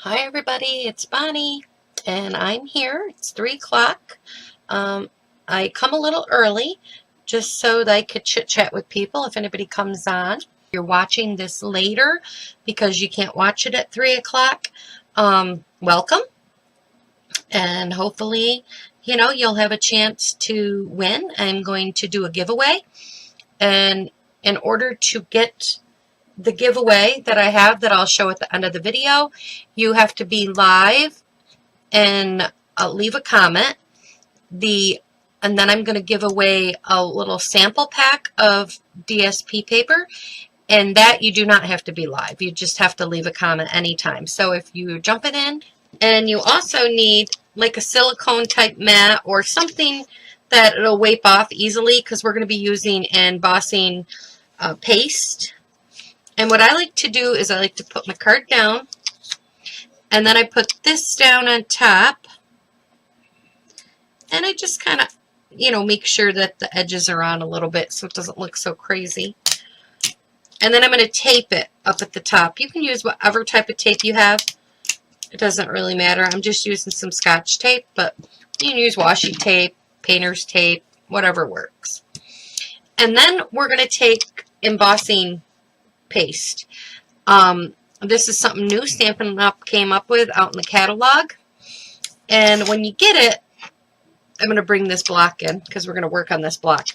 Hi everybody, it's Bonnie, and I'm here. It's 3 o'clock. I come a little early just so that I could chit-chat with people if anybody comes on. If you're watching this later because you can't watch it at 3 o'clock, welcome, and hopefully, you'll have a chance to win. I'm going to do a giveaway, and in order to get the giveaway that I have that I'll show at the end of the video, you have to be live and leave a comment. And then I'm going to give away a little sample pack of DSP paper, and that you do not have to be live. You just have to leave a comment anytime. So if you jump it in, and you also need like a silicone type mat or something that it'll wipe off easily, because we're going to be using embossing paste. And what I like to do is I like to put my card down, and then I put this down on top, and I just kind of, make sure that the edges are on a little bit so it doesn't look so crazy. And then I'm going to tape it up at the top. You can use whatever type of tape you have. It doesn't really matter. I'm just using some Scotch tape, but you can use washi tape, painter's tape, whatever works. And then we're going to take embossing paste. This is something new Stampin' Up! Came up with out in the catalog. And when you get it, I'm going to bring this block in because we're going to work on this block.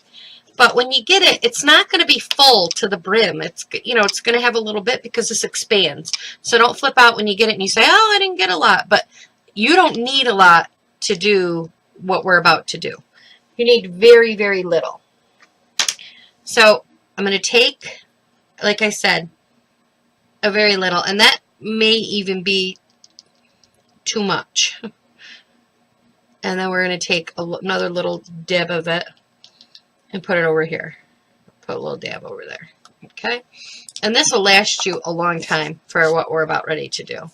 But when you get it, it's not going to be full to the brim. It's going to have a little bit because this expands. So don't flip out when you get it and you say, oh, I didn't get a lot. But you don't need a lot to do what we're about to do. You need very, very little. So I'm going to take, like I said, a very little, and that may even be too much. And then we're going to take another little dab of it and put it over here. Put a little dab over there. Okay? And this will last you a long time for what we're about ready to do.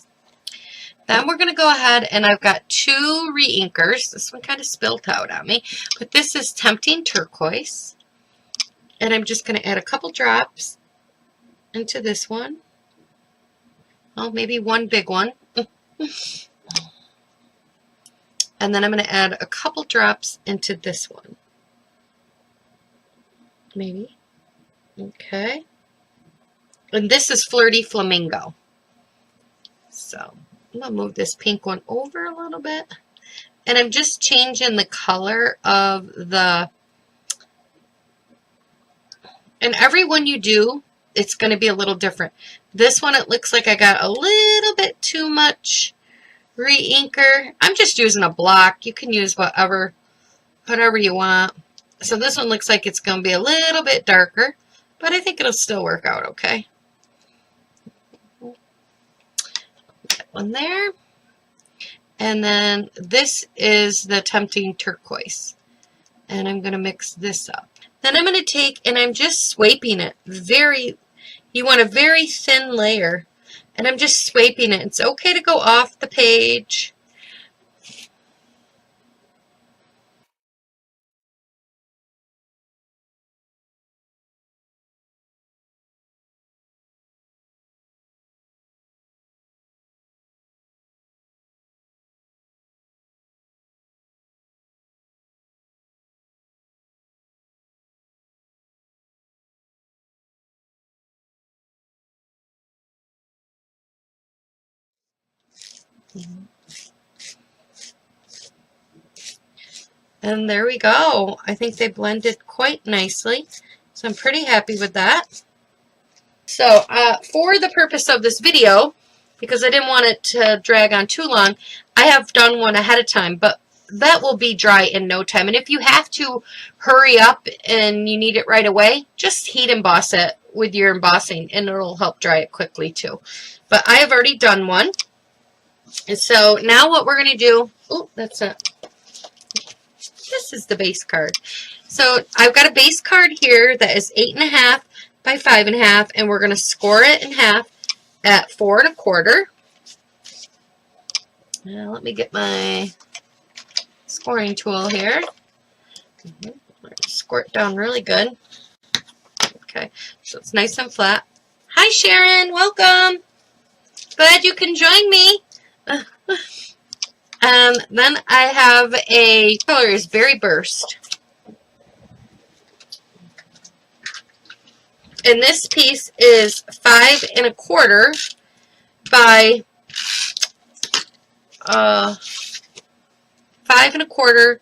Then we're going to go ahead, and I've got 2 re-inkers. This one kind of spilled out on me, but this is Tempting Turquoise. And I'm just going to add a couple drops into this one. Oh, maybe one big one. And then I'm going to add a couple drops into this one. Maybe. Okay. And this is Flirty Flamingo. So I'm going to move this pink one over a little bit. And I'm just changing the color of the... And every one you do, it's going to be a little different. This one, it looks like I got a little bit too much re-inker. I'm just using a block. You can use whatever you want. So this one looks like it's going to be a little bit darker, but I think it'll still work out okay. That one there. And then this is the Tempting Turquoise. And I'm going to mix this up. Then I'm going to take, and I'm just swiping it you want a very thin layer, and I'm just swiping it. It's okay to go off the page. And there we go. I think they blended quite nicely. So I'm pretty happy with that. So for the purpose of this video, because I didn't want it to drag on too long, I have done one ahead of time, but that will be dry in no time. And if you have to hurry up and you need it right away, just heat emboss it with your embossing, and it'll help dry it quickly too. But I have already done one. And so now what we're going to do, oh, that's it. This is the base card. So I've got a base card here that is 8.5 by 5.5, and we're going to score it in half at 4 1/4. Now let me get my scoring tool here. Score it down really good. Okay, so it's nice and flat. Hi Sharon, welcome. Glad you can join me. Then I have a color is Berry Burst. And this piece is 5 1/4 by 5 1/4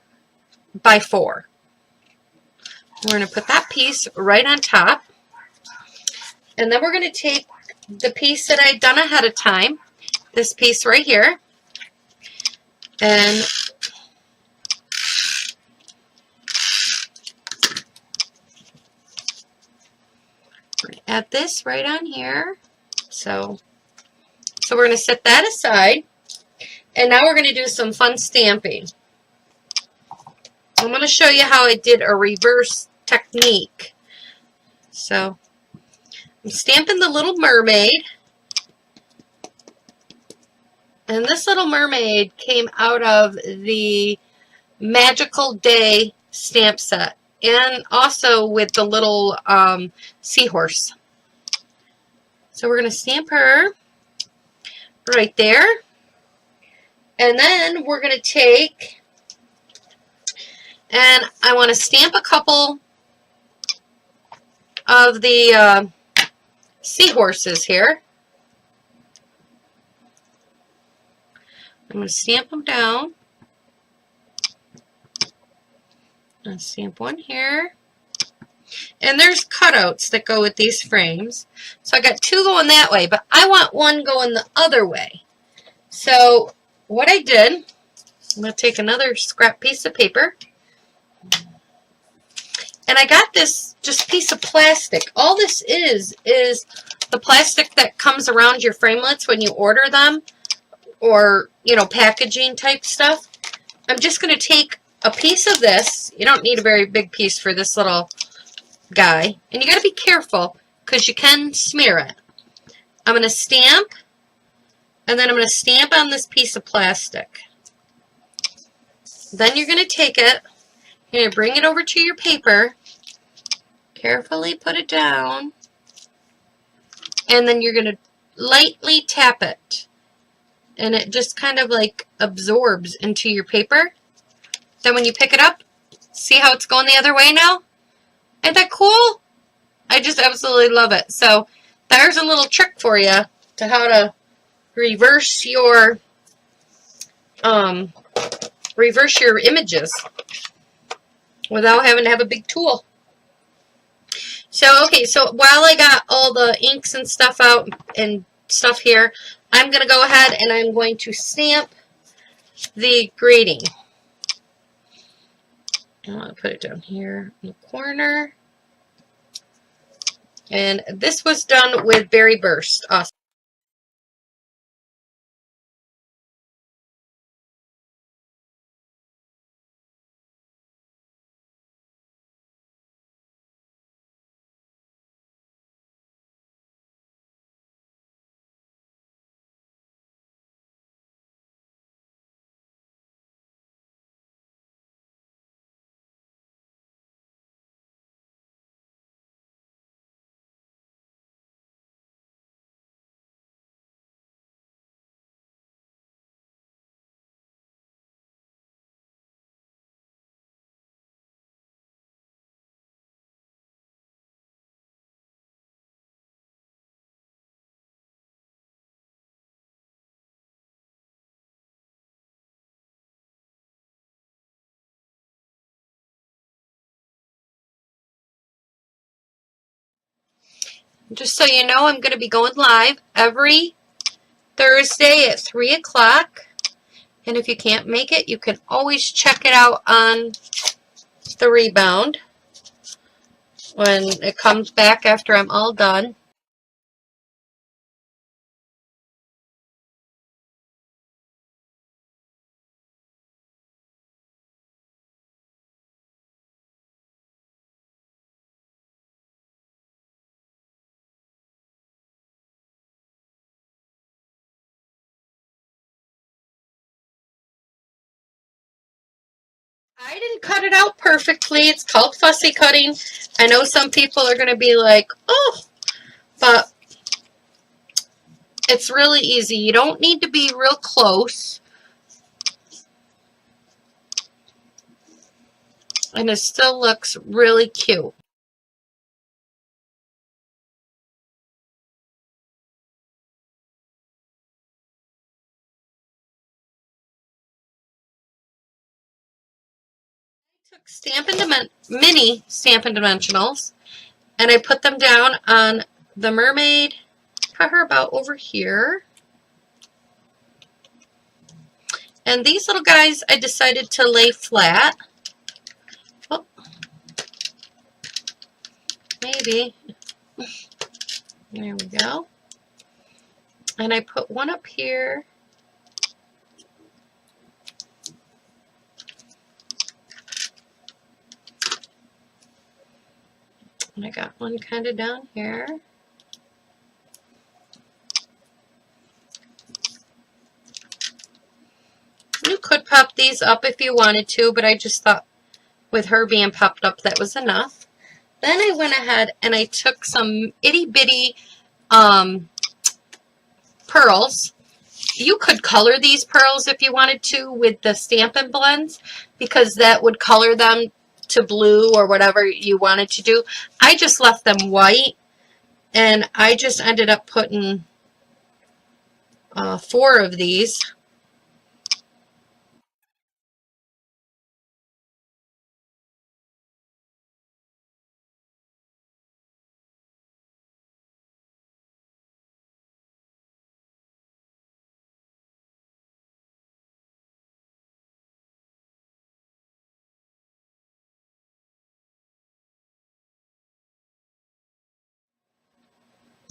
by 4. We're going to put that piece right on top. And then we're going to take the piece that I'd done ahead of time, this piece right here, and add this right on here. So we're going to set that aside. And now we're going to do some fun stamping. I'm going to show you how I did a reverse technique. So I'm stamping the little mermaid. And this little mermaid came out of the Magical Day stamp set. And also with the little seahorse. So we're going to stamp her right there. And then we're going to take, and I want to stamp a couple of the seahorses here. I'm going to stamp them down. I'm going to stamp one here. And there's cutouts that go with these frames. So I got 2 going that way, but I want one going the other way. So what I did, I'm going to take another scrap piece of paper. And I got this just piece of plastic. All this is the plastic that comes around your framelits when you order them, or, you know, packaging type stuff. I'm just going to take a piece of this. You don't need a very big piece for this little guy. And you got to be careful because you can smear it. I'm going to stamp, and then I'm going to stamp on this piece of plastic. Then you're going to take it, you're going to bring it over to your paper, carefully put it down, and then you're going to lightly tap it. And it just kind of like absorbs into your paper. Then when you pick it up, see how it's going the other way now? Isn't that cool? I just absolutely love it. So there's a little trick for you to how to reverse your images without having to have a big tool. So okay, so while I got all the inks and stuff out and stuff here, I'm going to go ahead and I'm going to stamp the grading. I'm going to put it down here in the corner. And this was done with Berry Burst. Awesome. Just so you know, I'm going to be going live every Thursday at 3 o'clock. And if you can't make it, you can always check it out on the rebound when it comes back after I'm all done. I didn't cut it out perfectly. It's called fussy cutting. I know some people are going to be like, oh, but It's really easy. You don't need to be real close. And it still looks really cute. I took mini Stampin' Dimensionals, and I put them down on the mermaid. Put her about over here. And these little guys I decided to lay flat. Oh, maybe. There we go. And I put one up here. And I got one kind of down here. You could pop these up if you wanted to, but I just thought with her being popped up that was enough. Then I went ahead and I took some itty bitty pearls. You could color these pearls if you wanted to with the Stampin' Blends, because that would color them to blue or whatever you wanted to do. I just left them white, and I just ended up putting 4 of these.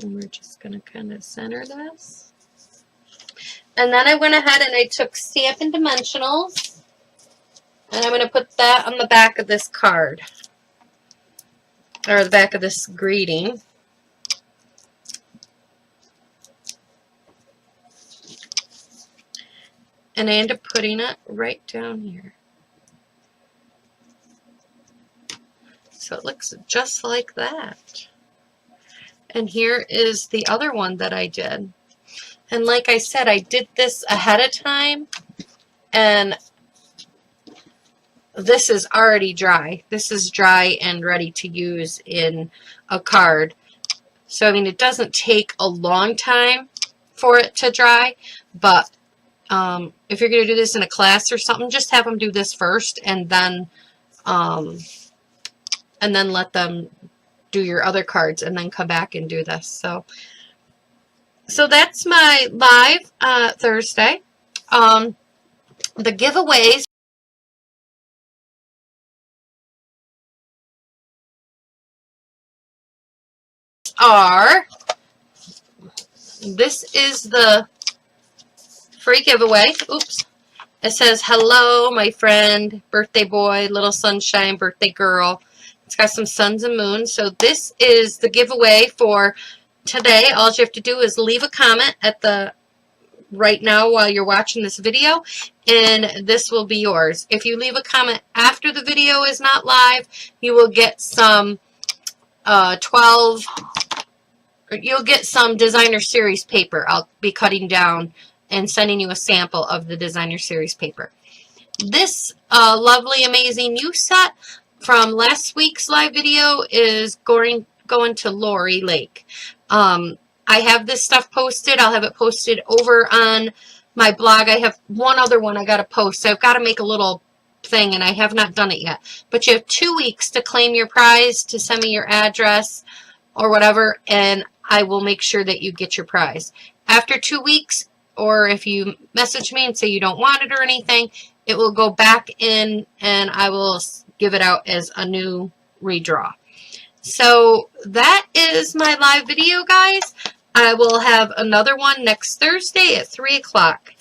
And we're just going to kind of center this. And then I went ahead and I took Stampin' Dimensionals, and I'm going to put that on the back of this card, or the back of this greeting. And I end up putting it right down here. So it looks just like that. And here is the other one that I did. And like I said, I did this ahead of time, and this is already dry. This is dry and ready to use in a card. So, I mean, it doesn't take a long time for it to dry, but if you're going to do this in a class or something, just have them do this first, and then let them do your other cards, and then come back and do this. So that's my live Thursday. The giveaways are, this is the free giveaway. Oops. It says, hello, my friend, birthday boy, little sunshine, birthday girl. It's got some suns and moons. So this is the giveaway for today. All you have to do is leave a comment at the right now while you're watching this video, and this will be yours. If you leave a comment after the video is not live, you will get some you'll get some designer series paper. I'll be cutting down and sending you a sample of the designer series paper. This lovely, amazing new set from last week's live video is going to Lori Lake. I have this stuff posted. I'll have it posted over on my blog. I have one other one I got to post. So I've got to make a little thing, and I have not done it yet. But you have 2 weeks to claim your prize, to send me your address or whatever, and I will make sure that you get your prize. After 2 weeks, or if you message me and say you don't want it or anything, it will go back in, and I will give it out as a new redraw. So that is my live video, guys. I will have another one next Thursday at 3 o'clock.